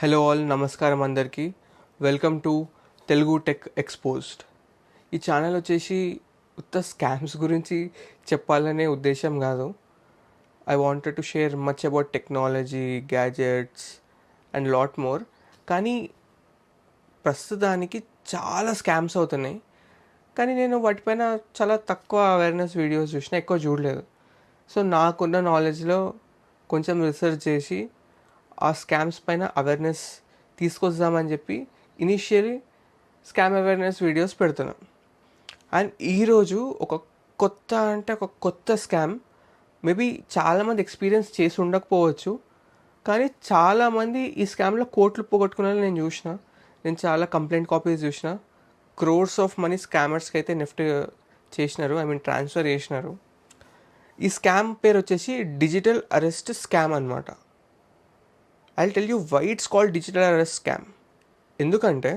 Hello all, నమస్కారం అందరికీ. Welcome to Telugu tech exposed. ఈ ఛానల్ వచ్చేసి ఉత్త స్కామ్స్ గురించి చెప్పాలనే ఉద్దేశం కాదు. I wanted to share much about technology, gadgets and lot more. కానీ ప్రస్తుతానికి చాలా స్కామ్స్ అవుతున్నాయి. కానీ నేను వాటిపైన చాలా తక్కువ అవేర్నెస్ వీడియోస్ చూసిన, ఎక్కువ చూడలేదు. సో నాకున్న నాలెడ్జ్లో కొంచెం రీసెర్చ్ చేసి ఆ స్కామ్స్ పైన అవేర్నెస్ తీసుకొద్దామని చెప్పి ఇనిషియలీ స్కామ్ అవేర్నెస్ వీడియోస్ పెడుతున్నాను. అండ్ ఈరోజు ఒక కొత్త స్కామ్, మేబీ చాలామంది ఎక్స్పీరియన్స్ చేసి ఉండకపోవచ్చు, కానీ చాలామంది ఈ స్కామ్లో కోట్లు పోగొట్టుకున్న నేను చూసిన. నేను చాలా కంప్లైంట్ కాపీస్ చూసిన. క్రోర్స్ ఆఫ్ మనీ స్కామర్స్కి అయితే నెఫ్ట్ చేసినారు, ట్రాన్స్ఫర్ చేసినారు. ఈ స్కామ్ పేరు వచ్చేసి డిజిటల్ అరెస్ట్ స్కామ్ అనమాట. I'll tell you why it's called digital arrest scam. ఎందుకంటే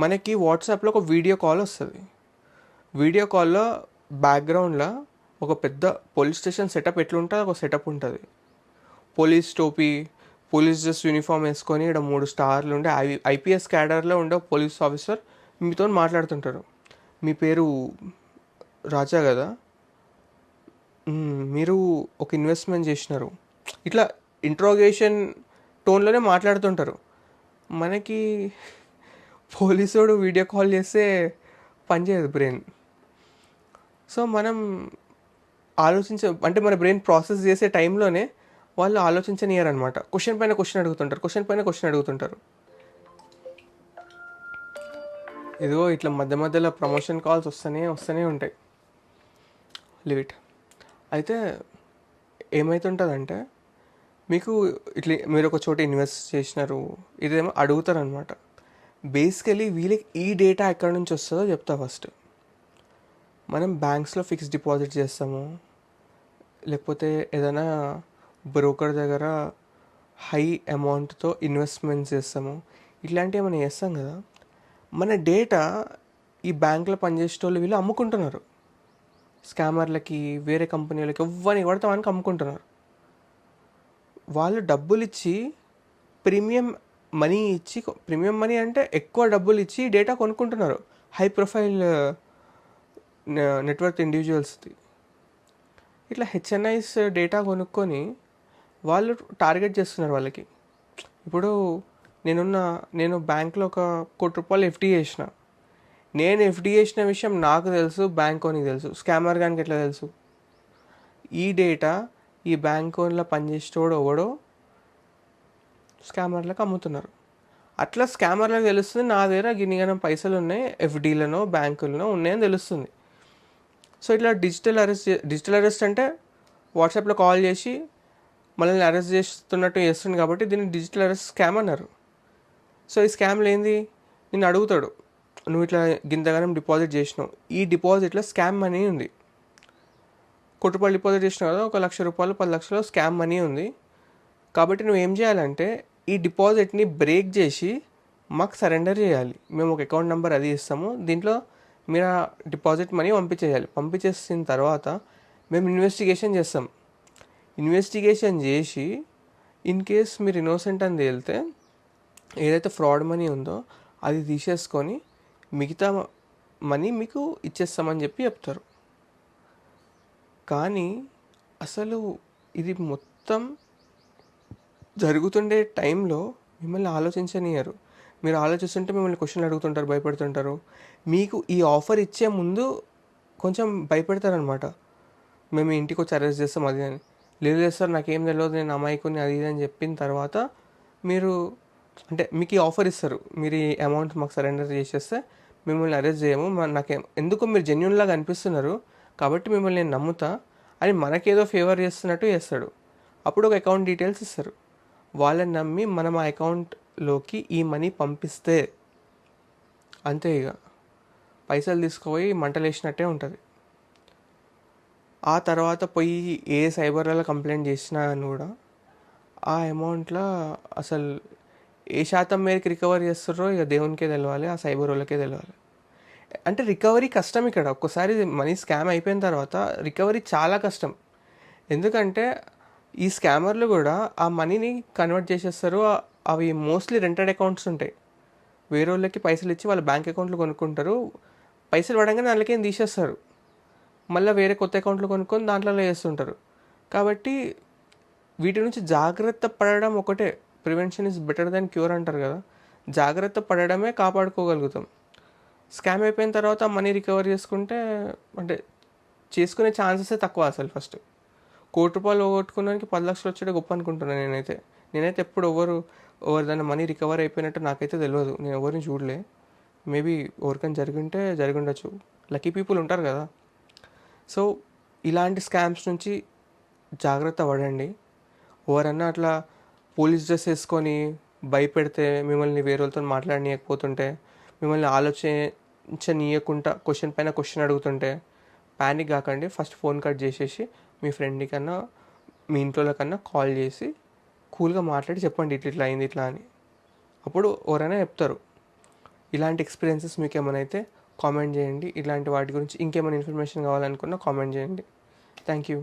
మనకి వాట్సాప్లో ఒక వీడియో కాల్ వస్తుంది. వీడియో కాల్లో బ్యాక్గ్రౌండ్లో ఒక పెద్ద పోలీస్ స్టేషన్ సెటప్ ఎట్లుంటుంది, ఒక సెటప్ ఉంటుంది. పోలీస్ టోపీ, పోలీస్ డ్రెస్ యూనిఫామ్ వేసుకొని ఇక్కడ 3 స్టార్లు ఉండే ఐపీఎస్ క్యాడర్లో ఉండే పోలీస్ ఆఫీసర్ మీతో మాట్లాడుతుంటారు. మీ పేరు రాజా కదా, మీరు ఒక ఇన్వెస్ట్మెంట్ చేసినారు, ఇట్లా ఇంట్రోగేషన్ టోన్లోనే మాట్లాడుతుంటారు. మనకి పోలీసోడు వీడియో కాల్ చేస్తే పనిచేయదు బ్రెయిన్. సో మనం మన బ్రెయిన్ ప్రాసెస్ చేసే టైంలోనే వాళ్ళు ఆలోచించనియరనమాట. క్వశ్చన్ పైన క్వశ్చన్ అడుగుతుంటారు. ఇదిగో ఇట్లా మధ్య మధ్యలో ప్రమోషన్ కాల్స్ వస్తూనే ఉంటాయి. లిమిట్ అయితే ఏమవుతుంటుందంటే, మీకు మీరు ఒక చోట ఇన్వెస్ట్ చేసినారు, ఇదేమో అడుగుతారనమాట. బేసికలీ వీళ్ళకి ఈ డేటా ఎక్కడి నుంచి వస్తుందో చెప్తా. ఫస్ట్ మనం బ్యాంక్స్లో ఫిక్స్డ్ డిపాజిట్ చేస్తాము, లేకపోతే ఏదైనా బ్రోకర్ దగ్గర హై అమౌంట్తో ఇన్వెస్ట్మెంట్స్ చేస్తాము, ఇట్లాంటివి ఏమైనా చేస్తాం కదా. మన డేటా ఈ బ్యాంకులో పనిచేసే వీళ్ళు అమ్ముకుంటున్నారు. స్కామర్లకి, వేరే కంపెనీలకి, ఎవ్వరికి పడితే వానికి అమ్ముకుంటున్నారు. వాళ్ళు డబ్బులు ఇచ్చి ప్రీమియం మనీ అంటే ఎక్కువ డబ్బులు ఇచ్చి డేటా కొనుక్కుంటున్నారు హై ప్రొఫైల్ నెట్వర్క్ ఇండివిజువల్స్ది. ఇట్లా హెచ్ఎన్ఐస్ డేటా కొనుక్కొని వాళ్ళు టార్గెట్ చేస్తున్నారు వాళ్ళకి. ఇప్పుడు నేను బ్యాంక్లో ఒక ₹1,00,00,000 ఎఫ్డీ చేసిన. నేను ఎఫ్డీ చేసిన విషయం నాకు తెలుసు, బ్యాంకోనికి తెలుసు. స్కామర్ గానికి ఎట్లా తెలుసు? ఈ డేటా ఈ బ్యాంకోన్లో పనిచేసేటోడు ఎవడో స్కామర్లకు అమ్ముతున్నారు. అట్లా స్కామర్లకు తెలుస్తుంది, నా దగ్గర గిన్నిగనం పైసలు ఉన్నాయి, ఎఫ్డీలనో బ్యాంకులనో ఉన్నాయని తెలుస్తుంది. సో ఇట్లా డిజిటల్ అరెస్ట్ అంటే వాట్సాప్లో కాల్ చేసి మనల్ని అరెస్ట్ చేస్తున్నట్టు చేస్తుంది కాబట్టి దీన్ని డిజిటల్ అరెస్ట్ స్కామ్ అన్నారు. సో ఈ స్కామ్లో ఏంది, నిన్ను అడుగుతాడు, నువ్వు ఇట్లా గింతగానం డిపాజిట్ చేసినావు, ఈ డిపాజిట్లో స్కామ్ మనీ ఉంది. ₹1,00,00,000 డిపాజిట్ చేసినావు కదా, ₹1,00,000 10 లక్షలు స్కామ్ మనీ ఉంది. కాబట్టి నువ్వు ఏం చేయాలంటే ఈ డిపాజిట్ని బ్రేక్ చేసి మాకు సరెండర్ చేయాలి. మేము ఒక అకౌంట్ నెంబర్ అది ఇస్తాము, దీంట్లో మీరు ఆ డిపాజిట్ మనీ పంపించేసిన తర్వాత మేము ఇన్వెస్టిగేషన్ చేస్తాం. ఇన్వెస్టిగేషన్ చేసి ఇన్ కేస్ మీరు ఇన్నోసెంట్ అని తేలితే ఏదైతే ఫ్రాడ్ మనీ ఉందో అది తీసేసుకొని మిగతా మనీ మీకు ఇచ్చేస్తామని చెప్పి చెప్తారు. కానీ అసలు ఇది మొత్తం జరుగుతుండే టైంలో మిమ్మల్ని ఆలోచించనియరు. మీరు ఆలోచిస్తుంటే మిమ్మల్ని క్వశ్చన్లు అడుగుతుంటారు, భయపెడుతుంటారు. మీకు ఈ ఆఫర్ ఇచ్చే ముందు కొంచెం భయపెడతారనమాట. మేము ఇంటికి వచ్చి అరెస్ట్ చేస్తాం అది అని. లేదు సార్ నాకేం తెలియదు, నేను అమాయకుని అది ఇది అని చెప్పిన తర్వాత మీకు ఈ ఆఫర్ ఇస్తారు, మీరు ఈ అమౌంట్ మాకు సరెండర్ చేసేస్తే మిమ్మల్ని అరెస్ట్ చేయము, ఎందుకు మీరు జెన్యూన్ లాగా అనిపిస్తున్నారు కాబట్టి మిమ్మల్ని నేను నమ్ముతా అని మనకేదో ఫేవర్ చేస్తున్నట్టు చేస్తాడు. అప్పుడు ఒక అకౌంట్ డీటెయిల్స్ ఇస్తారు. వాళ్ళని నమ్మి మనం ఆ అకౌంట్లోకి ఈ మనీ పంపిస్తే అంతే, ఇక పైసలు తీసుకుపోయి మంటలు వేసినట్టే ఉంటుంది. ఆ తర్వాత పోయి ఏ సైబర్లలో కంప్లైంట్ చేసినా అని కూడా ఆ అమౌంట్లో అసలు ఏ శాతం మేరకు రికవర్ చేస్తారో ఇక దేవునికే తెలవాలి, ఆ సైబర్ వాళ్ళకే తెలవాలి. అంటే రికవరీ కష్టం. ఇక్కడ ఒక్కసారి మనీ స్కామ్ అయిపోయిన తర్వాత రికవరీ చాలా కష్టం. ఎందుకంటే ఈ స్కామర్లు కూడా ఆ మనీని కన్వర్ట్ చేసేస్తారు. అవి మోస్ట్లీ రెంటెడ్ అకౌంట్స్ ఉంటాయి. వేరే వాళ్ళకి పైసలు ఇచ్చి వాళ్ళ బ్యాంక్ అకౌంట్లు కొనుక్కుంటారు. పైసలు పడంగానే దాంట్లోకి తీసేస్తారు. మళ్ళీ వేరే కొత్త అకౌంట్లు కొనుక్కొని దాంట్లో వేస్తుంటారు. కాబట్టి వీటి నుంచి జాగ్రత్త పడడం ఒకటే. Prevention is better than cure అంటారు కదా. జాగ్రత్త పడడమే కాపాడుకోగలుగుతాం. స్కామ్ అయిపోయిన తర్వాత మనీ రికవర్ చేసుకుంటే అంటే చేసుకునే ఛాన్సెసే తక్కువ అసలు. ఫస్ట్ ₹1,00,00,000 పోగొట్టుకున్నానికి 10 లక్షలు వచ్చాడే గొప్ప అనుకుంటున్నాను నేనైతే ఎప్పుడు ఎవరిదైనా మనీ రికవర్ అయిపోయినట్టు నాకైతే తెలియదు. నేను ఎవరిని చూడలే. మేబీ ఎవరికైనా జరిగి ఉండొచ్చు. లక్కీ పీపుల్ ఉంటారు కదా. సో ఇలాంటి స్కామ్స్ నుంచి జాగ్రత్త పడండి. ఎవరన్నా అట్లా పోలీస్ డ్రెస్ వేసుకొని భయపెడితే, మిమ్మల్ని వేరే వాళ్ళతో మాట్లాడనీయకపోతుంటే, మిమ్మల్ని ఆలోచించనీయకుండా క్వశ్చన్ పైన క్వశ్చన్ అడుగుతుంటే ప్యానిక్ కాకండి. ఫస్ట్ ఫోన్ కట్ చేసేసి మీ ఫ్రెండ్ కన్నా మీ ఇంట్లో కన్నా కాల్ చేసి కూల్గా మాట్లాడి చెప్పండి ఇట్లా అయింది ఇట్లా అని. అప్పుడు ఎవరైనా చెప్తారు. ఇలాంటి ఎక్స్పీరియన్సెస్ మీకు ఏమైనా అయితే కామెంట్ చేయండి. ఇలాంటి వాటి గురించి ఇంకేమైనా ఇన్ఫర్మేషన్ కావాలనుకున్నా కామెంట్ చేయండి. Thank you.